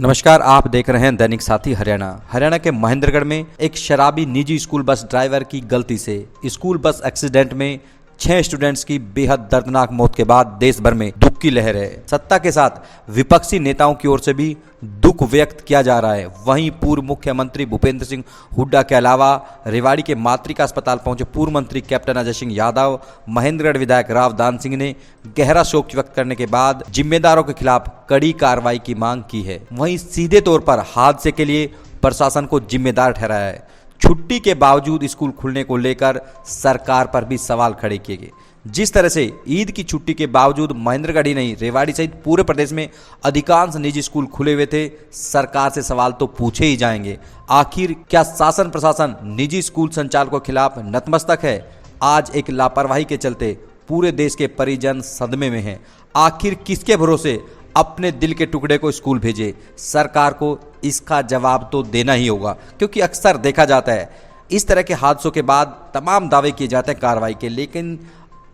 नमस्कार, आप देख रहे हैं दैनिक साथी हरियाणा। हरियाणा के महेंद्रगढ़ में एक शराबी निजी स्कूल बस ड्राइवर की गलती से स्कूल बस एक्सीडेंट में 6 स्टूडेंट्स की बेहद दर्दनाक मौत के बाद देश भर में दुख की लहर है। सत्ता के साथ विपक्षी नेताओं की ओर से भी दुख व्यक्त किया जा रहा है। वहीं पूर्व मुख्यमंत्री भूपेंद्र सिंह हुड्डा के अलावा रेवाड़ी के मातृका अस्पताल पहुंचे पूर्व मंत्री कैप्टन अजय सिंह यादव, महेंद्रगढ़ विधायक राव दान सिंह ने गहरा शोक व्यक्त करने के बाद जिम्मेदारों के खिलाफ कड़ी कार्रवाई की मांग की है। वहीं सीधे तौर पर हादसे के लिए प्रशासन को जिम्मेदार ठहराया है। छुट्टी के बावजूद स्कूल खुलने को लेकर सरकार पर भी सवाल खड़े किए गए। जिस तरह से ईद की छुट्टी के बावजूद महेंद्रगढ़ ही नहीं, रेवाड़ी सहित पूरे प्रदेश में अधिकांश निजी स्कूल खुले हुए थे, सरकार से सवाल तो पूछे ही जाएंगे। आखिर क्या शासन प्रशासन निजी स्कूल संचालकों के खिलाफ नतमस्तक है? आज एक लापरवाही के चलते पूरे देश के परिजन सदमे में हैं। आखिर किसके भरोसे अपने दिल के टुकड़े को स्कूल भेजे? सरकार को इसका जवाब तो देना ही होगा, क्योंकि अक्सर देखा जाता है इस तरह के हादसों के बाद तमाम दावे किए जाते हैं कार्रवाई के, लेकिन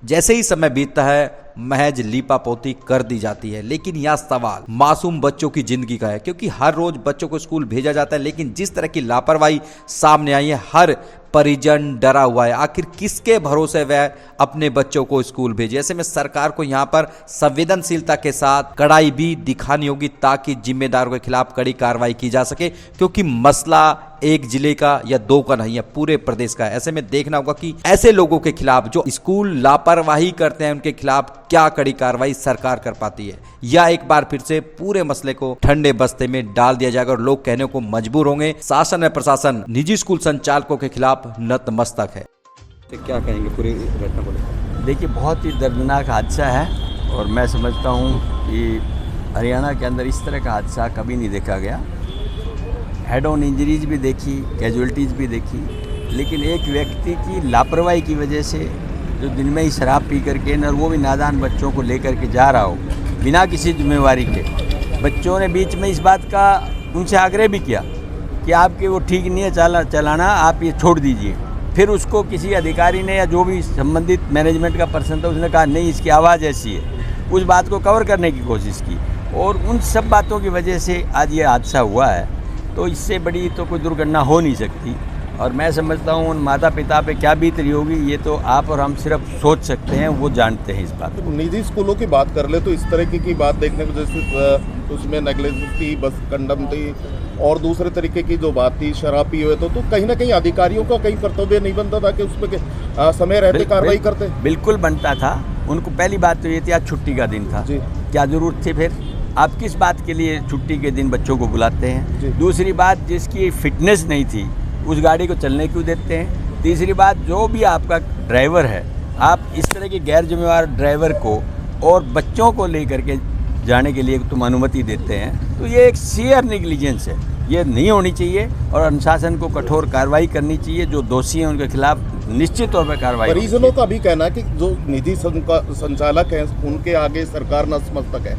जैसे ही समय बीतता है महज लीपापोती कर दी जाती है। लेकिन यह सवाल मासूम बच्चों की जिंदगी का है, क्योंकि हर रोज बच्चों को स्कूल भेजा जाता है, लेकिन जिस तरह की लापरवाही सामने आई है, हर परिजन डरा हुआ है। आखिर किसके भरोसे वह अपने बच्चों को स्कूल भेजे? ऐसे में सरकार को यहाँ पर संवेदनशीलता के साथ कड़ाई भी दिखानी होगी, ताकि जिम्मेदारों के खिलाफ कड़ी कार्रवाई की जा सके, क्योंकि मसला एक जिले का या दो का नहीं है, पूरे प्रदेश का है। ऐसे में देखना होगा कि ऐसे लोगों के खिलाफ जो स्कूल लापरवाही करते हैं, उनके खिलाफ क्या कड़ी कार्रवाई सरकार कर पाती है, या एक बार फिर से पूरे मसले को ठंडे बस्ते में डाल दिया जाएगा और लोग कहने को मजबूर होंगे शासन और प्रशासन निजी स्कूल संचालकों के खिलाफ नतमस्तक है। क्या कहेंगे पूरी घटना को? देखिए, बहुत ही दर्दनाक हादसा है और मैं समझता हूँ कि हरियाणा के अंदर इस तरह का हादसा कभी नहीं देखा गया। हेड ऑन इंजरीज भी देखी, कैजुअलिटीज़ भी देखी, लेकिन एक व्यक्ति की लापरवाही की वजह से जो दिन में ही शराब पी करके और वो भी नादान बच्चों को लेकर के जा रहा हो बिना किसी जिम्मेवारी के, बच्चों ने बीच में इस बात का उनसे आग्रह भी किया कि आपके वो ठीक नहीं है चलाना, आप ये छोड़ दीजिए। फिर उसको किसी अधिकारी ने या जो भी संबंधित मैनेजमेंट का पर्सन था, उसने कहा नहीं, इसकी आवाज़ ऐसी है, उस बात को कवर करने की कोशिश की, और उन सब बातों की वजह से आज ये हादसा हुआ है। तो इससे बड़ी तो कोई दुर्घटना हो नहीं सकती, और मैं समझता हूँ उन माता पिता पे क्या बीत रही होगी, ये तो आप और हम सिर्फ सोच सकते हैं, वो जानते हैं इस बात को। निजी स्कूलों की बात कर ले तो इस तरह की बात देखने को, जैसे उसमें नेगलेजेंस थी, बस कंडम थी, और दूसरे तरीके की जो बात थी शराब पिए हुए, तो कहीं ना कहीं अधिकारियों का कहीं कर्तव्य नहीं बनता था कि उस पर समय रहते कार्रवाई करते? बिल्कुल बनता था। उनको पहली बात तो ये थी, आज छुट्टी का दिन था, क्या जरूरत थी फिर? आप किस बात के लिए छुट्टी के दिन बच्चों को बुलाते हैं? दूसरी बात, जिसकी फिटनेस नहीं थी उस गाड़ी को चलने क्यों देते हैं? तीसरी बात, जो भी आपका ड्राइवर है, आप इस तरह के गैर जिम्मेवार ड्राइवर को और बच्चों को लेकर के जाने के लिए तुम अनुमति देते हैं, तो ये एक सीवियर नेग्लिजेंस है, ये नहीं होनी चाहिए और अनुशासन को कठोर कार्रवाई करनी चाहिए। जो दोषी हैं उनके खिलाफ निश्चित तौर पर कार्रवाई। परिजनों का भी कहना है कि जो निधि संचालक हैं उनके आगे सरकार नतमस्तक है,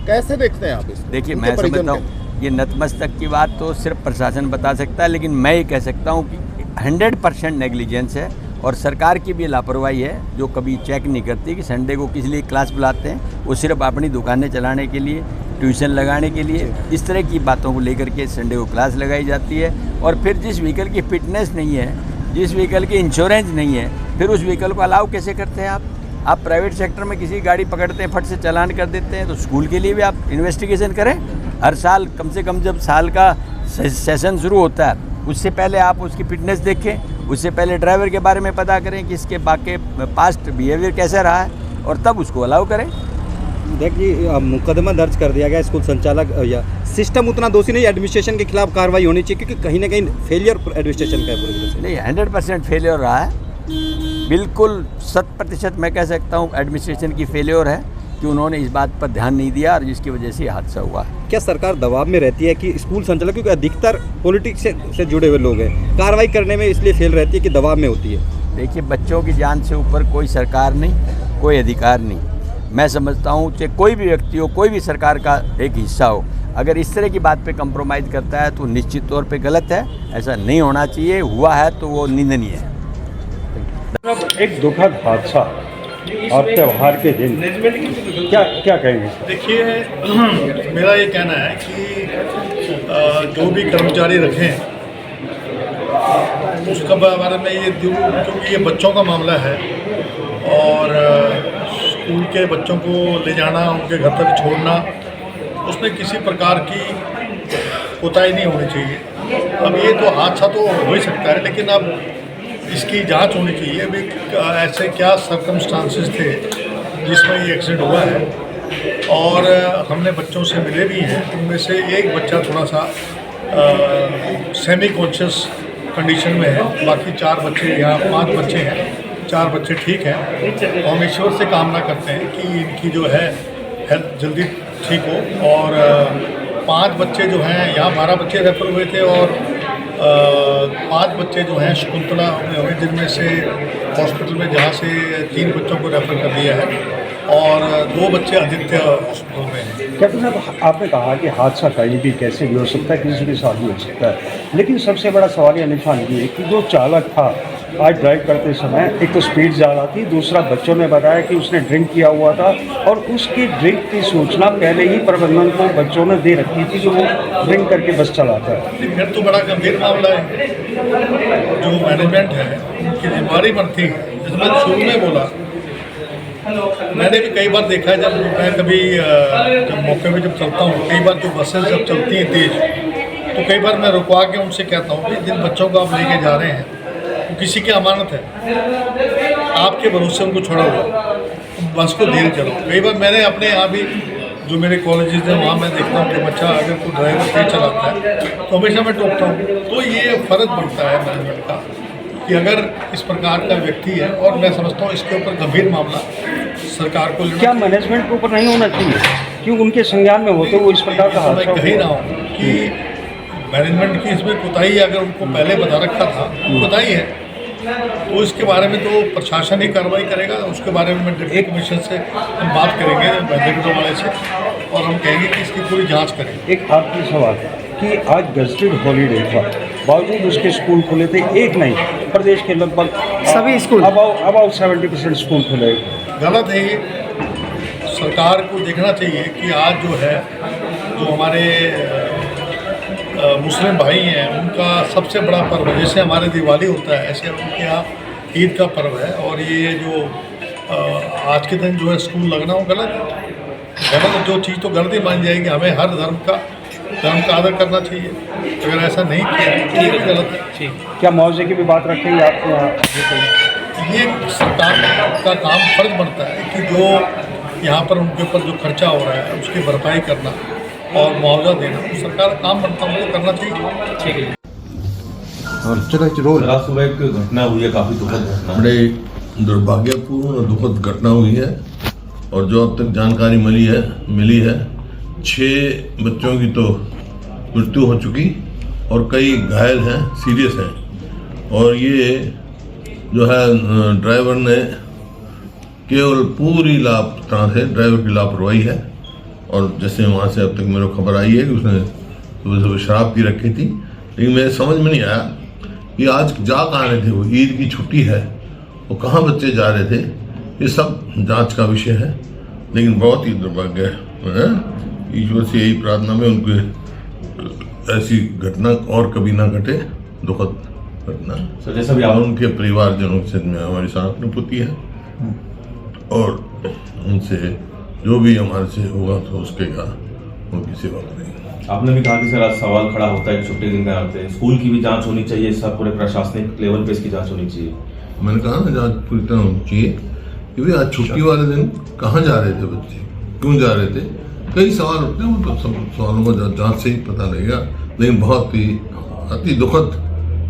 कैसे देखते हैं आप इसको? देखिए, मैं समझता हूँ ये नतमस्तक की बात तो सिर्फ प्रशासन बता सकता है, लेकिन मैं ये कह सकता हूँ कि 100% नेग्लिजेंस है और सरकार की भी लापरवाही है, जो कभी चेक नहीं करती कि संडे को किस लिए क्लास बुलाते हैं। वो सिर्फ अपनी दुकानें चलाने के लिए, ट्यूशन लगाने के लिए, इस तरह की बातों को लेकर के संडे को क्लास लगाई जाती है। और फिर जिस व्हीकल की फिटनेस नहीं है, जिस व्हीकल की इंश्योरेंस नहीं है, फिर उस व्हीकल को अलाउ कैसे करते हैं आप प्राइवेट सेक्टर में किसी गाड़ी पकड़ते हैं, फट से चालान कर देते हैं, तो स्कूल के लिए भी आप इन्वेस्टिगेशन करें। हर साल कम से कम जब साल का सेशन शुरू होता है, उससे पहले आप उसकी फिटनेस देखें, उससे पहले ड्राइवर के बारे में पता करें कि इसके बाकी पास्ट बिहेवियर कैसा रहा है, और तब उसको अलाउ करें। देखिए, मुकदमा दर्ज कर दिया गया, स्कूल संचालक या सिस्टम उतना दोषी नहीं, एडमिनिस्ट्रेशन के खिलाफ कार्रवाई होनी चाहिए, क्योंकि कहीं ना कहीं फेलियर एडमिनिस्ट्रेशन का है। नहीं, 100% फेलियर रहा है, बिल्कुल 100% मैं कह सकता हूँ एडमिनिस्ट्रेशन की फेलियर है कि उन्होंने इस बात पर ध्यान नहीं दिया और जिसकी वजह से हादसा हुआ। क्या सरकार दबाव में रहती है कि स्कूल संचालक, क्योंकि अधिकतर पॉलिटिक्स से जुड़े हुए लोग हैं, कार्रवाई करने में इसलिए फेल रहती है कि दबाव में होती है? देखिए, बच्चों की जान से ऊपर कोई सरकार नहीं, कोई अधिकार नहीं। मैं समझता हूँ चाहे कोई भी व्यक्ति हो, कोई भी सरकार का एक हिस्सा हो, अगर इस तरह की बात पे कंप्रोमाइज़ करता है तो निश्चित तौर पे गलत है, ऐसा नहीं होना चाहिए। हुआ है तो वो निंदनीय है। एक दुखद हादसा और त्यौहार के दिन क्या कहेंगे? देखिए, मेरा ये कहना है कि जो भी कर्मचारी रखें उसका बारे में ये क्योंकि ये बच्चों का मामला है और स्कूल के बच्चों को ले जाना, उनके घर तक छोड़ना, उसमें किसी प्रकार की कोताही नहीं होनी चाहिए। अब ये तो हादसा तो हो ही सकता है, लेकिन अब इसकी जांच होनी चाहिए भी ऐसे क्या सर्कमस्टांसेस थे जिसमें ये एक्सीडेंट हुआ है। और हमने बच्चों से मिले भी हैं, उनमें से एक बच्चा थोड़ा सा सेमी कॉन्शियस कंडीशन में है, बाकी 4 बच्चे यहाँ 5 बच्चे हैं, 4 बच्चे ठीक हैं। और हम ईश्वर से कामना करते हैं कि इनकी जो है हेल्थ जल्दी ठीक हो। और 5 बच्चे जो हैं यहाँ 12 बच्चे रेफर हुए थे और 5 बच्चे जो हैं शकुंतला में हुए, जिनमें से हॉस्पिटल में जहाँ से 3 बच्चों को रेफ़र कर दिया है और 2 बच्चे आदित्य हॉस्पिटल में हैं। कैप्टन साहब, आपने कहा कि हादसा कहीं भी कैसे भी हो सकता है, किसी के साथ भी हो सकता है, लेकिन सबसे बड़ा सवाल या निशान ये है कि जो चालक था आज ड्राइव करते समय एक तो स्पीड ज़्यादा थी, दूसरा बच्चों ने बताया कि उसने ड्रिंक किया हुआ था और उसकी ड्रिंक की सूचना पहले ही प्रबंधन को बच्चों ने दे रखी थी जो वो ड्रिंक करके बस चलाता है। फिर तो बड़ा गंभीर मामला है। जो मैनेजमेंट है उनकी जिम्मेदारी बनती है। जैसे मैंने शुरू में बोला, मैंने भी कई बार देखा है, जब मैं कभी जब मौके पे जब चलता हूँ, कई बार जो बसें जब चलती हैं तेज़, तो कई बार मैं रुकवा के उनसे कहता हूँ कि जिन बच्चों को आप लेके जा रहे हैं वो किसी की अमानत है, आपके भरोसे उनको छोड़ा हुआ, बस को धीरे चलो। कई बार मैंने अपने यहाँ भी जो मेरे कॉलेजेस हैं वहाँ मैं देखता हूँ कि बच्चा अगर कोई ड्राइवर तेज चलाता है तो हमेशा मैं टोकता हूँ। तो ये फ़र्ज बनता है मैनेजमेंट का कि अगर इस प्रकार का व्यक्ति है, और मैं समझता हूँ इसके ऊपर गंभीर मामला सरकार को क्या मैनेजमेंट के ऊपर नहीं होना चाहिए, क्यों उनके संज्ञान में होते वो इस प्रकार का मैं कह ही रहा हूँ कि मैनेजमेंट की इसमें कोताही है। अगर उनको पहले बता रखा था कोताही है तो इसके बारे में तो प्रशासन ही कार्रवाई करेगा। उसके बारे में डिप्टी कमिश्नर से हम बात करेंगे मैनेजमेंट वाले से, और हम कहेंगे कि इसकी पूरी जांच करें। एक आखिरी सवाल कि आज गजटेड हॉलीडे था, बावजूद उसके स्कूल खुले थे, एक नहीं प्रदेश के लगभग सभी स्कूल अबाउट 70% स्कूल खुले। गलत है ये। सरकार को देखना चाहिए कि आज जो है जो हमारे मुस्लिम भाई हैं उनका सबसे बड़ा पर्व, जैसे हमारे दिवाली होता है ऐसे उनके यहाँ ईद का पर्व है, और ये जो आज के दिन जो है स्कूल लगना वो गलत है। गलत जो चीज़ तो गलत ही मानी जाएगी। हमें हर धर्म का आदर करना चाहिए। अगर ऐसा नहीं किया तो ये भी गलत है। क्या मुआवजे की भी बात रखेंगे आपके यहाँ? ये सरकार का काम फर्ज बनता है कि जो यहाँ पर उनके ऊपर जो खर्चा हो रहा है उसकी भरपाई करना और मुआवजा देना, तो सरकार का काम बनता है, उनको करना चाहिए। ठीक है। और आज सुबह एक घटना हुई है, काफ़ी दुखद घटना, बड़े दुर्भाग्यपूर्ण और दुखद घटना हुई है। और जो अब तक जानकारी मिली है 6 बच्चों की तो मृत्यु हो चुकी और कई घायल हैं, सीरियस हैं। और ये जो है ड्राइवर ने केवल पूरी तरह से ड्राइवर की लापरवाही है। और जैसे वहाँ से अब तक मेरे को खबर आई है कि उसने सुबह शराब पी रखी थी, लेकिन मेरे समझ में नहीं आया कि आज जा कहाँ रहे थे, वो ईद की छुट्टी है, वो कहाँ बच्चे जा रहे थे। ये सब जांच का विषय है, लेकिन बहुत ही दुर्भाग्य है। ईश्वर से यही प्रार्थना में उनके ऐसी घटना और कभी ना घटे, दुखद घटना। जैसा भी और उनके परिवारजनों से हमारी सहानुभूति है, और उनसे जो भी हमारे से होगा तो उसके का उनकी सेवा करेंगे। आपने भी कहा कि सर आज सवाल खड़ा होता है कि छुट्टी दिन में आते हैं, स्कूल की भी जांच होनी चाहिए, सब पूरे प्रशासनिक लेवल पे इसकी जांच होनी चाहिए। मैंने कहा ना जांच पूरी तरह होनी चाहिए कि भाई आज छुट्टी वाले दिन कहाँ जा रहे थे बच्चे, क्यों जा रहे थे, कई सवाल उठते हैं। वो तो सब सवालों का जांच से ही पता लगेगा, लेकिन बहुत ही अति दुखद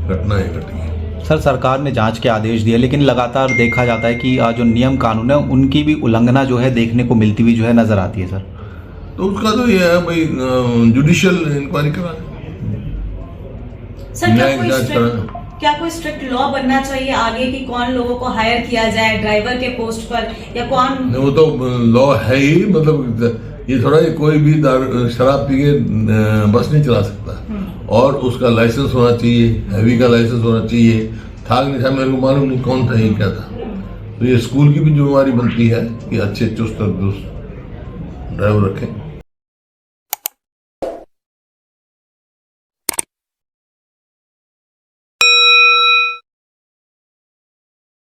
घटना ये घटी है। सर, सरकार ने जांच के आदेश दिए, लेकिन लगातार देखा जाता है कि जो नियम कानून है उनकी भी उल्लंघना जो है देखने को मिलती हुई जो है नजर आती है सर। तो उसका तो ये है भाई जुडिशियल इंक्वायरी करा, क्या कोई स्ट्रिक्ट लॉ बनना चाहिए आगे कि कौन लोगों को हायर किया जाए ड्राइवर के पोस्ट पर, या कौन? वो तो लॉ है ही, मतलब ये थोड़ा कोई भी शराब पी के बस नहीं चला सकता, और उसका लाइसेंस होना चाहिए, हैवी का लाइसेंस होना चाहिए। था नहीं था मेरे को मालूम नहीं कौन था, ये क्या था। तो ये स्कूल की भी जिम्मेवारी बनती है कि अच्छे चुस्त ड्राइवर रखें।